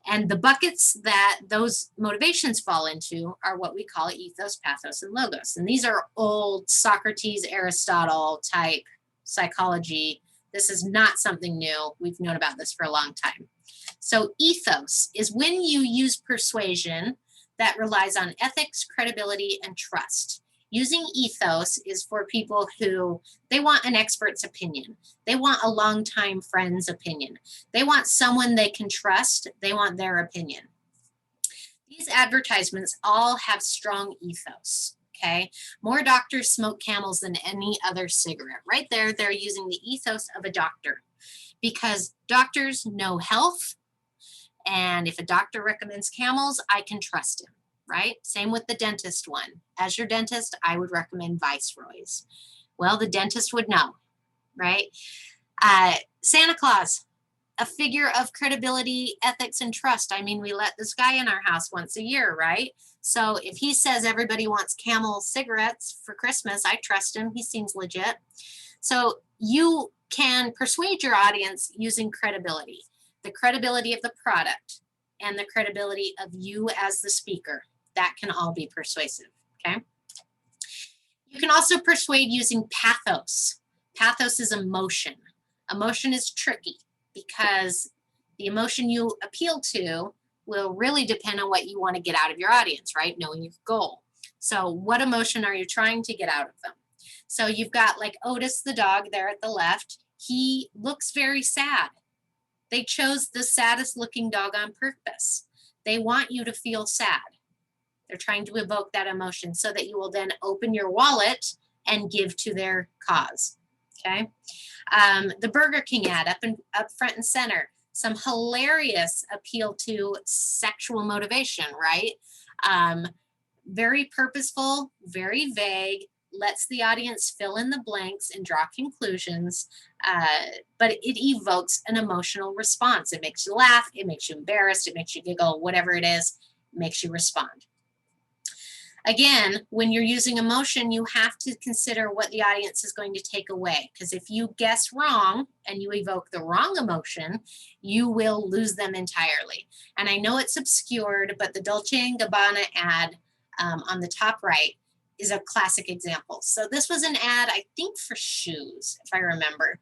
And the buckets that those motivations fall into are what we call ethos, pathos, and logos. And these are old Socrates, Aristotle type psychology. This is not something new. We've known about this for a long time. So ethos is when you use persuasion that relies on ethics, credibility, and trust. Using ethos is for people who, they want an expert's opinion. They want a longtime friend's opinion. They want someone they can trust. They want their opinion. These advertisements all have strong ethos, okay? More doctors smoke Camels than any other cigarette. Right there, they're using the ethos of a doctor because doctors know health. And if a doctor recommends Camels, I can trust him. Right? Same with the dentist one. As your dentist, I would recommend Viceroys. Well, the dentist would know, right? Santa Claus, a figure of credibility, ethics, and trust. I mean, we let this guy in our house once a year, right? So if he says everybody wants Camel cigarettes for Christmas, I trust him. He seems legit. So you can persuade your audience using credibility, the credibility of the product and the credibility of you as the speaker. That can all be persuasive, okay? You can also persuade using pathos. Pathos is emotion. Emotion is tricky because the emotion you appeal to will really depend on what you want to get out of your audience, right? Knowing your goal. So what emotion are you trying to get out of them? So you've got like Otis the dog there at the left. He looks very sad. They chose the saddest looking dog on purpose. They want you to feel sad. They're trying to evoke that emotion so that you will then open your wallet and give to their cause. Okay. The Burger King ad up front and center, some hilarious appeal to sexual motivation, right? Very purposeful, very vague, lets the audience fill in the blanks and draw conclusions, but it evokes an emotional response. It makes you laugh, it makes you embarrassed, it makes you giggle, whatever it is, makes you respond. Again, when you're using emotion, you have to consider what the audience is going to take away. Because if you guess wrong and you evoke the wrong emotion, you will lose them entirely. And I know it's obscured, but the Dolce & Gabbana ad on the top right is a classic example. So this was an ad, I think, for shoes, if I remember.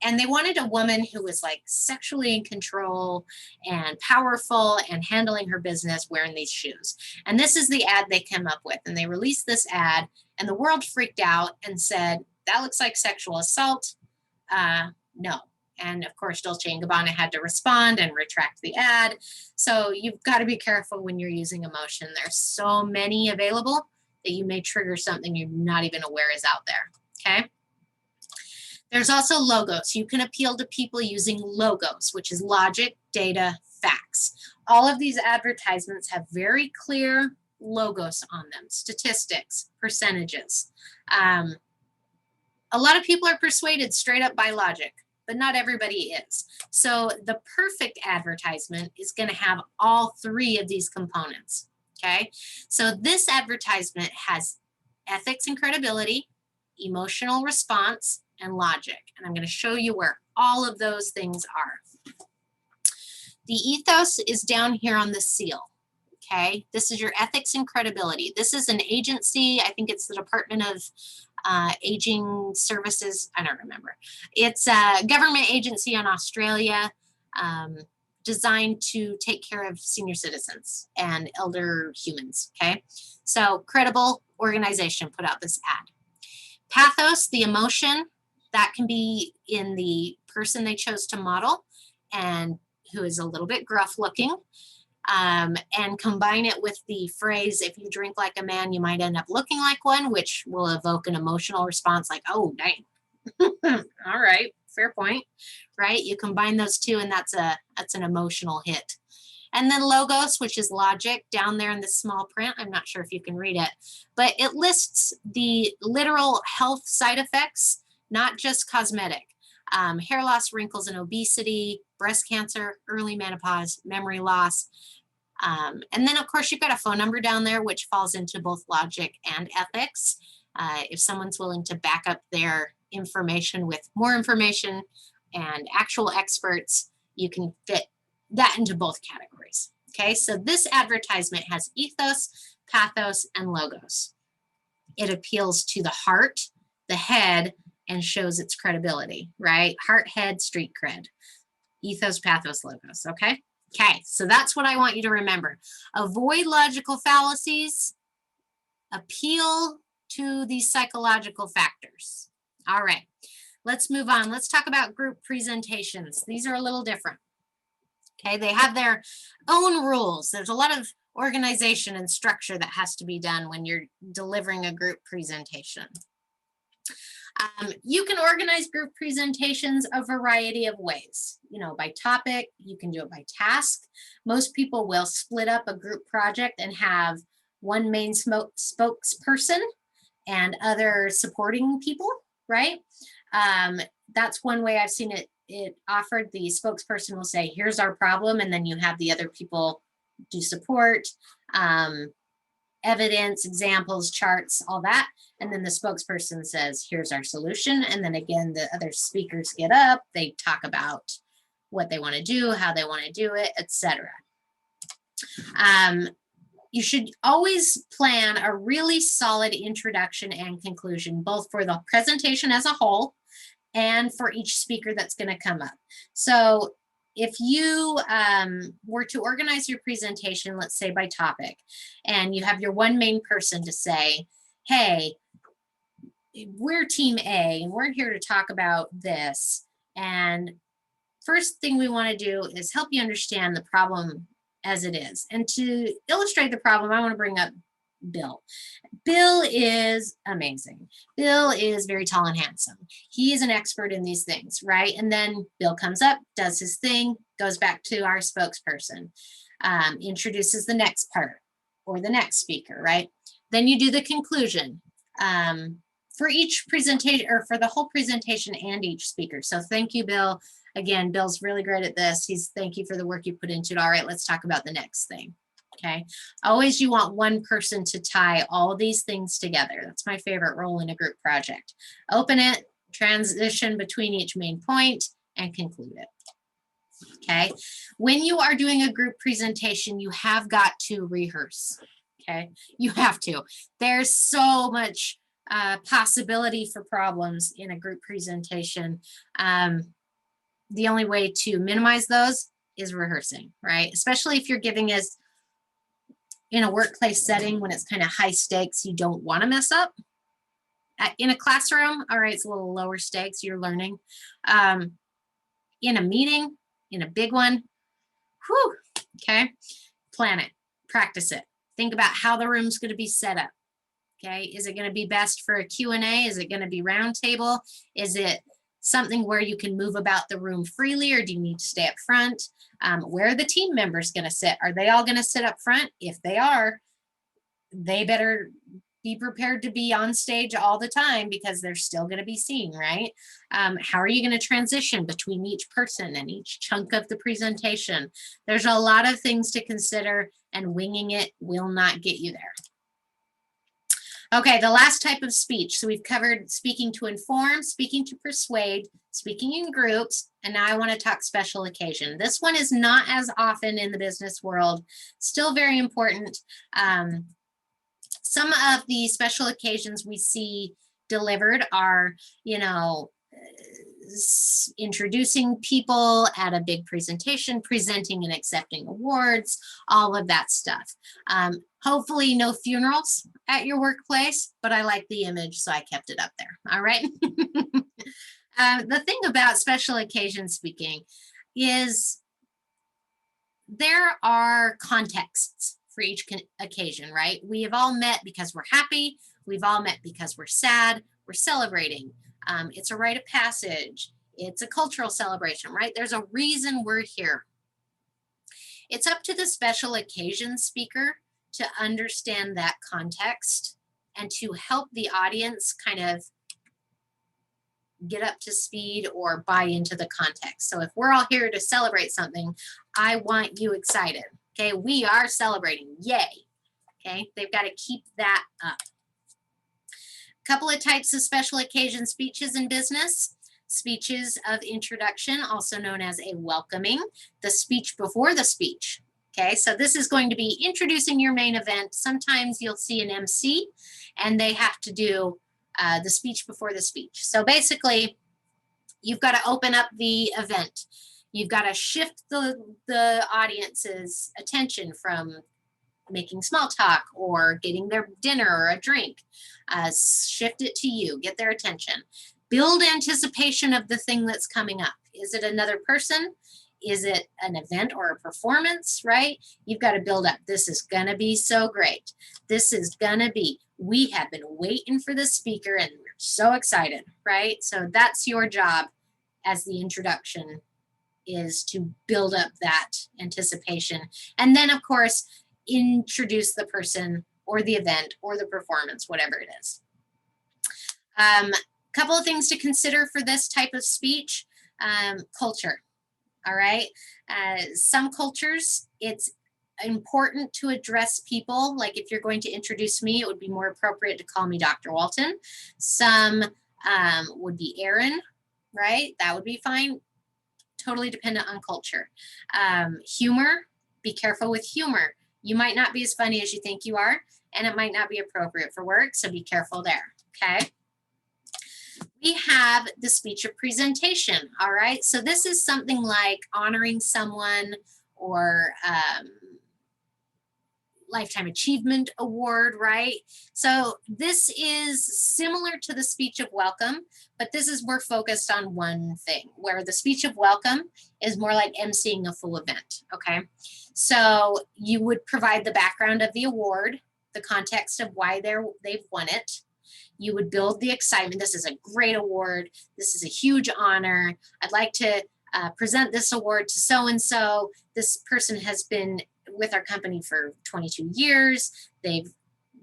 And they wanted a woman who was like sexually in control and powerful and handling her business wearing these shoes. And this is the ad they came up with. And they released this ad and the world freaked out and said, that looks like sexual assault. No. And of course, Dolce & Gabbana had to respond and retract the ad. So you've got to be careful when you're using emotion. There's so many available that you may trigger something you're not even aware is out there. Okay. There's also logos. You can appeal to people using logos, which is logic, data, facts. All of these advertisements have very clear logos on them, statistics, percentages. A lot of people are persuaded straight up by logic, but not everybody is. So the perfect advertisement is going to have all three of these components, okay? So this advertisement has ethics and credibility, emotional response, and logic. And I'm going to show you where all of those things are. The ethos is down here on the seal. Okay, this is your ethics and credibility. This is an agency. I think it's the Department of Aging Services. I don't remember. It's a government agency in Australia designed to take care of senior citizens and elder humans. Okay, so credible organization put out this ad. Pathos, the emotion, that can be in the person they chose to model and who is a little bit gruff looking, and combine it with the phrase, if you drink like a man, you might end up looking like one, which will evoke an emotional response like, oh, dang. All right, fair point, right? You combine those two and that's an emotional hit. And then logos, which is logic, down there in the small print. I'm not sure if you can read it, but it lists the literal health side effects, not just cosmetic. Hair loss, wrinkles, and obesity, breast cancer, early menopause, memory loss. And then, of course, you've got a phone number down there, which falls into both logic and ethics. If someone's willing to back up their information with more information and actual experts, you can fit that into both categories. Okay, so this advertisement has ethos, pathos, and logos. It appeals to the heart, the head, and shows its credibility, right? Heart, head, street cred. Ethos, pathos, logos, okay? Okay, so that's what I want you to remember. Avoid logical fallacies, appeal to these psychological factors. All right, let's move on. Let's talk about group presentations. These are a little different. Okay, they have their own rules. There's a lot of organization and structure that has to be done when you're delivering a group presentation. You can organize group presentations a variety of ways. You know, by topic, you can do it by task. Most people will split up a group project and have one main spokesperson and other supporting people, right? That's one way I've seen it offered. The spokesperson will say, here's our problem, and then you have the other people do support. evidence, examples, charts, all that. And then the spokesperson says, here's our solution. And then again, the other speakers get up, they talk about what they want to do, how they want to do it, etc. You should always plan a really solid introduction and conclusion, both for the presentation as a whole and for each speaker that's going to come up. So if you were to organize your presentation, let's say by topic, and you have your one main person to say, hey, we're team A and we're here to talk about this. And first thing we want to do is help you understand the problem as it is. And to illustrate the problem, I want to bring up Bill. Bill is amazing. Bill is very tall and handsome. He is an expert in these things, right? And then Bill comes up, does his thing, goes back to our spokesperson, introduces the next part or the next speaker, right? Then you do the conclusion for each presentation, or for the whole presentation and each speaker. So thank you, Bill. Again, Bill's really great at this. Thank you for the work you put into it. All right, let's talk about the next thing. Okay. Always you want one person to tie all these things together. That's my favorite role in a group project. Open it, transition between each main point, and conclude it. Okay. When you are doing a group presentation, you have got to rehearse. Okay. You have to. There's so much possibility for problems in a group presentation. The only way to minimize those is rehearsing, right? Especially if you're giving us in a workplace setting when it's kind of high stakes, you don't want to mess up. In a classroom, all right, it's a little lower stakes, you're learning. In a meeting, in a big one, whew, okay, plan it, practice it. Think about how the room's going to be set up, okay? Is it going to be best for a Q&A? Is it going to be round table? Is it something where you can move about the room freely, or do you need to stay up front? Where are the team members going to sit? Are they all going to sit up front? If they are, they better be prepared to be on stage all the time because they're still going to be seen, right? How are you going to transition between each person and each chunk of the presentation? There's a lot of things to consider, and winging it will not get you there. Okay, the last type of speech. So we've covered speaking to inform, speaking to persuade, speaking in groups, and now I want to talk special occasion. This one is not as often in the business world, still very important. Some of the special occasions we see delivered are, you know, introducing people at a big presentation, presenting and accepting awards, all of that stuff. Hopefully no funerals at your workplace, but I like the image, so I kept it up there. All right. The thing about special occasion speaking is there are contexts for each occasion, right? We have all met because we're happy. We've all met because we're sad. We're celebrating. It's a rite of passage. It's a cultural celebration, right? There's a reason we're here. It's up to the special occasion speaker to understand that context and to help the audience kind of get up to speed or buy into the context. So if we're all here to celebrate something, I want you excited. Okay, we are celebrating. Yay. Okay, they've got to keep that up. Couple of types of special occasion speeches in business. Speeches of introduction, also known as a welcoming, the speech before the speech. Okay, so this is going to be introducing your main event. Sometimes you'll see an MC and they have to do the speech before the speech. So basically, you've got to open up the event. You've got to shift the audience's attention from making small talk or getting their dinner or a drink. Shift it to you, get their attention. Build anticipation of the thing that's coming up. Is it another person? Is it an event or a performance, right? You've got to build up. This is going to be so great. This is going to be, we have been waiting for the speaker and we're so excited, right? So that's your job as the introduction, is to build up that anticipation. And then, of course, introduce the person or the event or the performance, whatever it is. Couple of things to consider for this type of speech. Culture, all right? Some cultures, it's important to address people. Like if you're going to introduce me, it would be more appropriate to call me Dr. Walton. Some would be Aaron, right? That would be fine. Totally dependent on culture. Humor, be careful with humor. You might not be as funny as you think you are, and it might not be appropriate for work, so be careful there, okay? We have the speech of presentation, all right? So this is something like honoring someone or Lifetime Achievement Award, right? So this is similar to the speech of welcome, but this is more focused on one thing, where the speech of welcome is more like emceeing a full event, okay? So you would provide the background of the award, the context of why they've won it. You would build the excitement. This is a great award. This is a huge honor. I'd like to present this award to so-and-so. This person has been with our company for 22 years. They've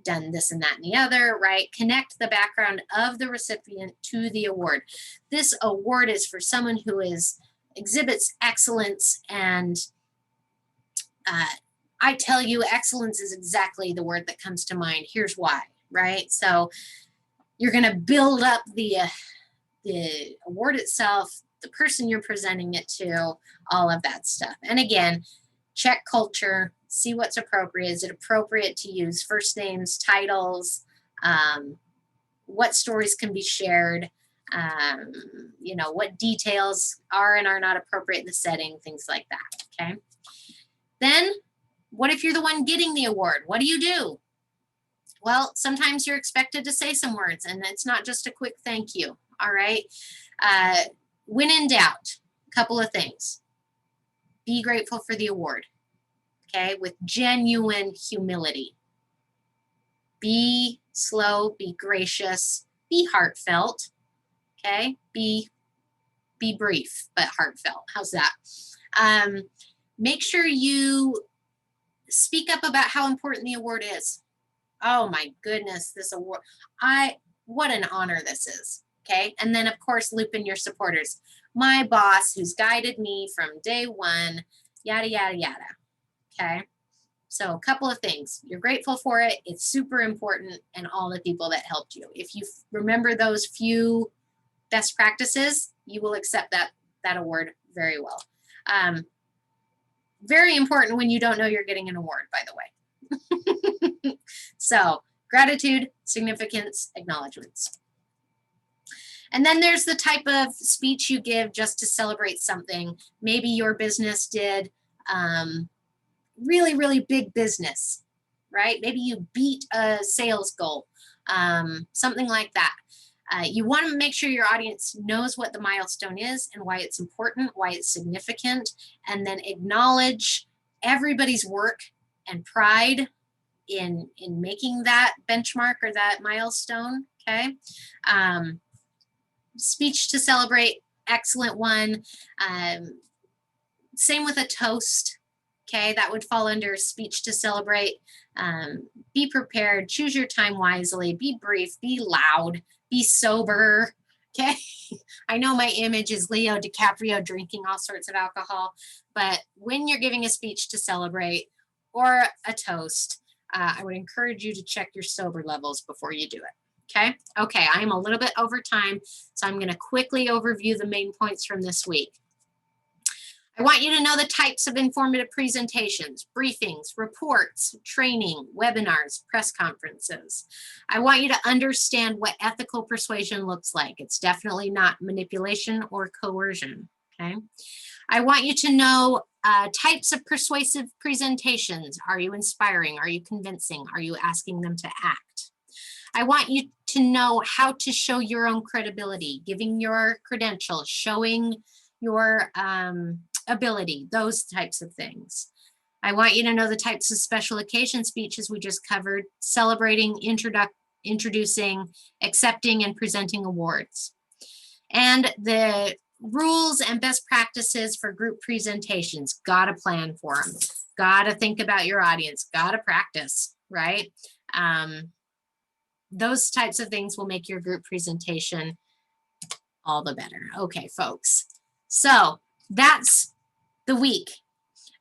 done this and that and the other, right? Connect the background of the recipient to the award. This award is for someone who exhibits excellence, and I tell you, excellence is exactly the word that comes to mind. Here's why, right? So you're going to build up the award itself, the person you're presenting it to, all of that stuff. And again, check culture, see what's appropriate. Is it appropriate to use first names, titles, what stories can be shared, you know, what details are and are not appropriate in the setting, things like that, okay? Then, what if you're the one getting the award? What do? Well, sometimes you're expected to say some words, and it's not just a quick thank you, all right? When in doubt, a couple of things. Be grateful for the award, okay, with genuine humility. Be slow, be gracious, be heartfelt, okay? Be brief, but heartfelt. How's that? Make sure you speak up about how important the award is. Oh my goodness, this award, what an honor this is, okay? And then of course, loop in your supporters. My boss who's guided me from day one, yada, yada, yada, okay? So a couple of things. You're grateful for it. It's super important, and all the people that helped you. If you remember those few best practices, you will accept that award very well. Very important when you don't know you're getting an award, by the way. So gratitude, significance, acknowledgements. And then there's the type of speech you give just to celebrate something. Maybe your business did really, really big business, right? Maybe you beat a sales goal, something like that. You want to make sure your audience knows what the milestone is and why it's important, why it's significant, and then acknowledge everybody's work and pride in making that benchmark or that milestone, okay? Speech to celebrate, excellent one. Same with a toast, okay? That would fall under speech to celebrate. Be prepared, choose your time wisely, be brief, be loud, be sober, okay? I know my image is Leo DiCaprio drinking all sorts of alcohol, but when you're giving a speech to celebrate or a toast, I would encourage you to check your sober levels before you do it, okay? Okay, I'm a little bit over time, so I'm gonna quickly overview the main points from this week. I want you to know the types of informative presentations, briefings, reports, training, webinars, press conferences. I want you to understand what ethical persuasion looks like. It's definitely not manipulation or coercion, okay? I want you to know types of persuasive presentations. Are you inspiring? Are you convincing? Are you asking them to act? I want you to know how to show your own credibility, giving your credentials, showing your ability, those types of things. I want you to know the types of special occasion speeches we just covered, celebrating, introducing, accepting, and presenting awards. And the rules and best practices for group presentations. Gotta plan for them. Gotta think about your audience. Gotta practice, right? Those types of things will make your group presentation all the better. Okay, folks. So that's the week.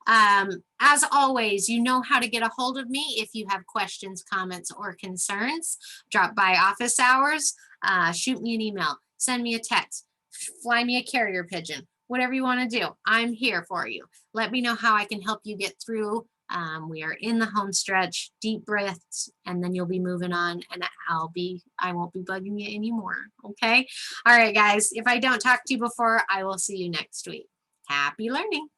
As always, you know how to get a hold of me if you have questions, comments, or concerns. Drop by office hours, shoot me an email, send me a text, fly me a carrier pigeon, whatever you want to do. I'm here for you. Let me know how I can help you get through. We are in the home stretch, deep breaths, and then you'll be moving on, and I won't be bugging you anymore. Okay. All right, guys. If I don't talk to you before, I will see you next week. Happy learning.